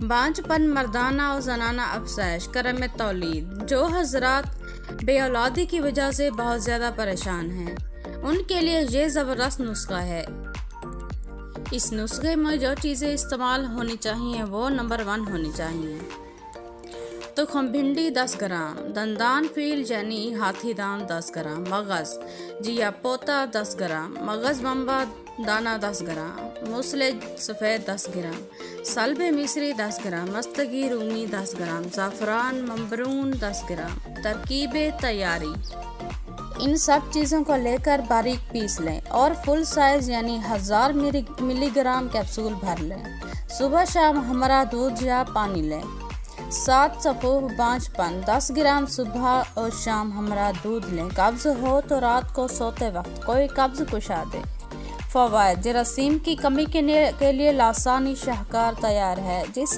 بانجھپن مردانہ اور زنانہ افزائش کرم تولید۔ جو حضرات بے اولادی کی وجہ سے بہت زیادہ پریشان ہیں، ان کے لیے یہ زبردست نسخہ ہے۔ اس نسخے میں جو چیزیں استعمال ہونی چاہیے وہ نمبر 1 ہونی چاہیے۔ تخم بھنڈی 10 گرام، دندان فیل یعنی ہاتھی دان 10 گرام، مغز جیا پوتا 10 گرام، مغز بمبا دانہ 10 گرام، مسلے سفید 10 گرام، سلب مصری 10 گرام، مستگی رومی 10 گرام، زعفران ممبرون 10 گرام۔ ترکیب تیاری: ان سب چیزوں کو لے کر باریک پیس لیں اور فل سائز یعنی 1000 ملی گرام کیپسول بھر لیں۔ صبح شام ہمرا دودھ یا پانی لیں۔ 7 سفوف بانجھپن 10 گرام صبح اور شام ہمرا دودھ لیں۔ قبض ہو تو رات کو سوتے وقت کوئی قبض کشا دے۔ فوائد: جراثیم کی کمی کے لیے لاسانی شاہکار تیار ہے، جس